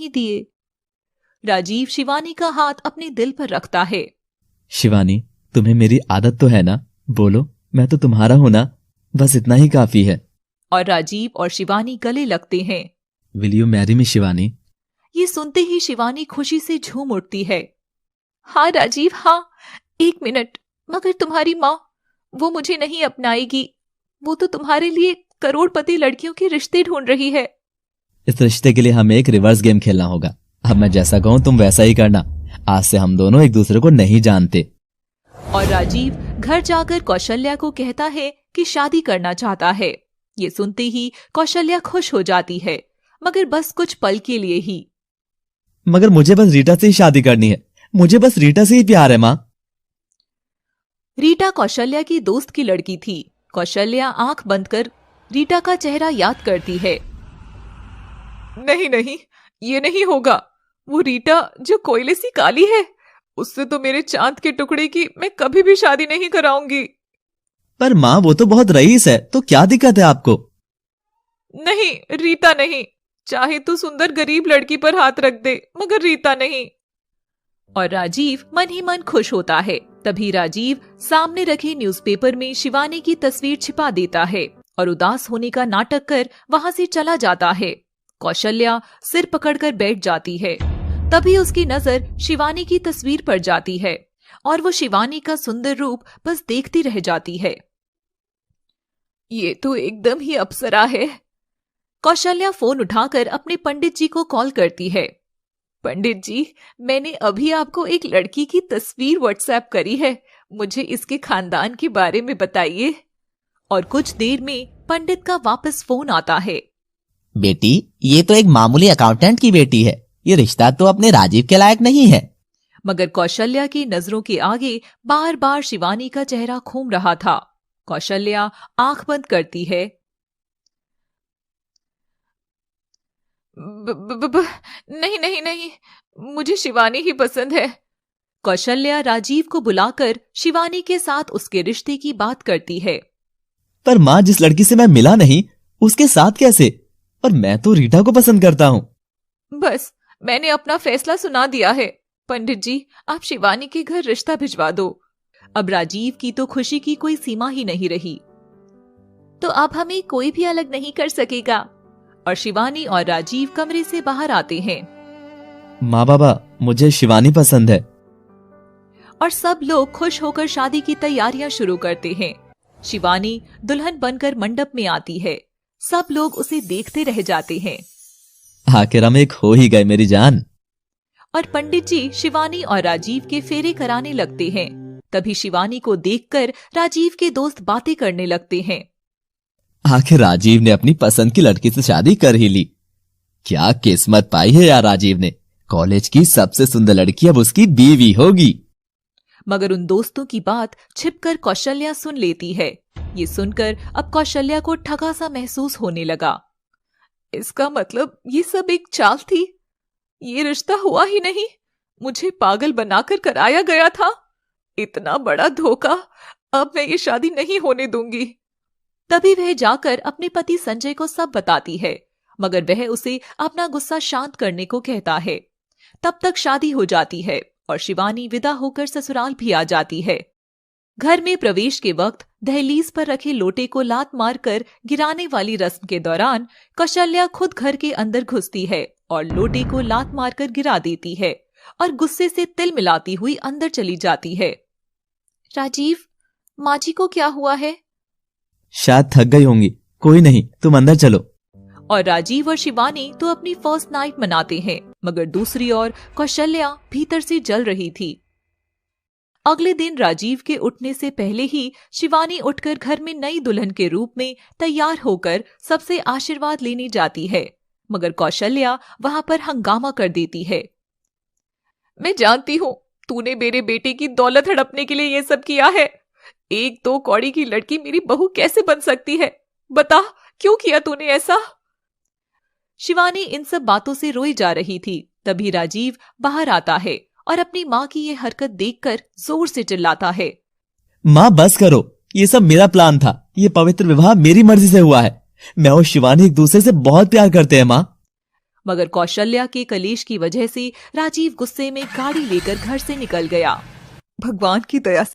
ही दिए। राजीव शिवानी का हाथ अपने दिल पर रखता है। शिवानी, तुम्हें मेरी आदत तो है ना? बोलो, मैं तो तुम्हारा हूं ना, बस इतना ही काफी है। और राजीव और शिवानी गले लगते हैं। Will you marry me Shivani? ये सुनते ही शिवानी खुशी से झूम उठती है। हाँ राजीव, हाँ। 1 मिनट, मगर तुम्हारी माँ, वो मुझे नहीं अपनाएगी। वो तो तुम्हारे लिए करोड़पति लड़कियों के रिश्ते ढूंढ रही है। इस रिश्ते के लिए हमें एक रिवर्स गेम खेलना होगा। अब मैं जैसा कहूँ तुम वैसा ही करना। आज से हम दोनों एक दूसरे को नहीं जानते। और राजीव घर जाकर कौशल्या को कहता है कि शादी करना चाहता है। ये सुनते ही कौशल्या खुश हो जाती है, मगर बस कुछ पल के लिए ही। मगर मुझे बस रीटा से ही शादी करनी है। मुझे बस रीटा से ही प्यार है माँ। रीटा कौशल्या की दोस्त की लड़की थी। कौशल्या आंख बंद कर रीटा का चेहरा याद करती है। नहीं नहीं, ये नहीं होगा। वो रीटा जो कोयले सी काली है, उससे तो मेरे चांद के टुकड़े की मैं कभी भी शादी नहीं कराऊंगी। पर माँ, वो तो बहुत रईस है, तो क्या दिक्कत है आपको? नहीं, रीता नहीं। चाहे तो सुंदर गरीब लड़की पर हाथ रख दे, मगर रीता नहीं। और राजीव मन ही मन खुश होता है। तभी राजीव सामने रखे न्यूज़पेपर में शिवानी की तस्वीर छिपा देता है और उदास होने का नाटक कर वहां से चला जाता है। कौशल्या सिर पकड़कर बैठ जाती है। तभी उसकी नजर शिवानी की तस्वीर पर जाती है और वो शिवानी का सुंदर रूप बस देखती रह जाती है। ये तो एकदम ही अप्सरा है। कौशल्या फोन उठाकर अपने पंडित जी को कॉल करती है। पंडित जी, मैंने अभी आपको एक लड़की की तस्वीर व्हाट्सएप करी है। मुझे इसके खानदान के बारे में बताइए। और कुछ देर में पंडित का वापस फोन आता है। बेटी, ये तो एक मामूली अकाउंटेंट की बेटी है। ये रिश्ता तो अपने राजीव के लायक नहीं है। मगर कौशल्या की नजरों के आगे बार बार शिवानी का चेहरा घूम रहा था। कौशल्या आंख बंद करती है। नहीं नहीं नहीं, मुझे शिवानी ही पसंद है। कौशल्या राजीव को बुलाकर शिवानी के साथ उसके रिश्ते की बात करती है। पर माँ, जिस लड़की से मैं मिला नहीं, उसके साथ कैसे? और मैं तो रीटा को पसंद करता हूँ। बस, मैंने अपना फैसला सुना दिया है। पंडित जी, आप शिवानी के घर रिश्ता भिजवा दो। अब राजीव की तो खुशी की कोई सीमा ही नहीं रही। तो अब हमें कोई भी अलग नहीं कर सकेगा। और शिवानी और राजीव कमरे से बाहर आते हैं। माँ बाबा, मुझे शिवानी पसंद है। और सब लोग खुश होकर शादी की तैयारियां शुरू करते हैं। शिवानी दुल्हन बनकर मंडप में आती है। सब लोग उसे देखते रह जाते हैं। आखिर हम एक हो ही गए मेरी जान। और पंडित जी शिवानी और राजीव के फेरे कराने लगते हैं। तभी शिवानी को देखकर राजीव के दोस्त बातें करने लगते हैं। आखिर राजीव ने अपनी पसंद की लड़की से शादी कर ही ली। क्या किस्मत पाई है यार राजीव ने। कॉलेज की सबसे सुंदर लड़की अब उसकी बीवी होगी। मगर उन दोस्तों की बात छिपकर कौशल्या सुन लेती है। ये सुनकर अब कौशल्या को ठगा सा महसूस होने लगा। इसका मतलब ये सब एक चाल थी। ये रिश्ता हुआ ही नहीं, मुझे पागल बनाकर कराया गया था। इतना बड़ा धोखा। अब मैं ये शादी नहीं होने दूंगी। तभी वह जाकर अपने पति संजय को सब बताती है, मगर वह उसे अपना गुस्सा शांत करने को कहता है। तब तक शादी हो जाती है और शिवानी विदा होकर ससुराल भी आ जाती है। घर में प्रवेश के वक्त दहलीज पर रखे लोटे को लात मारकर गिराने वाली रस्म के दौरान कौशल्या खुद घर के अंदर घुसती है और लोटे को लात मारकर गिरा देती है और गुस्से से तिल मिलाती हुई अंदर चली जाती है। राजीव, माँ जी को क्या हुआ है? शायद थक गई होंगी। कोई नहीं, तुम अंदर चलो। और राजीव और शिवानी तो अपनी फर्स्ट नाइट मनाते हैं, मगर दूसरी ओर कौशल्या भीतर से जल रही थी। अगले दिन राजीव के उठने से पहले ही शिवानी उठकर घर में नई दुल्हन के रूप में तैयार होकर सबसे आशीर्वाद लेने जाती है, मगर कौशल्या वहां पर हंगामा कर देती है। मैं जानती हूँ तूने मेरे बेटे की दौलत हड़पने के लिए ये सब किया है। एक दो कौड़ी की लड़की मेरी बहू कैसे बन सकती है? बता, क्यों किया तूने ऐसा? शिवानी इन सब बातों से रोई जा रही थी। तभी राजीव बाहर आता है और अपनी माँ की ये हरकत देखकर जोर से चिल्लाता है। माँ बस करो, ये सब मेरा प्लान था। ये पवित्र विवाह मेरी मर्जी से हुआ है। मैं और शिवानी एक दूसरे से बहुत प्यार करते हैं माँ। मगर कौशल्या के कलेश की वजह से राजीव गुस्से में गाड़ी लेकर घर से निकल गया। भगवान की दया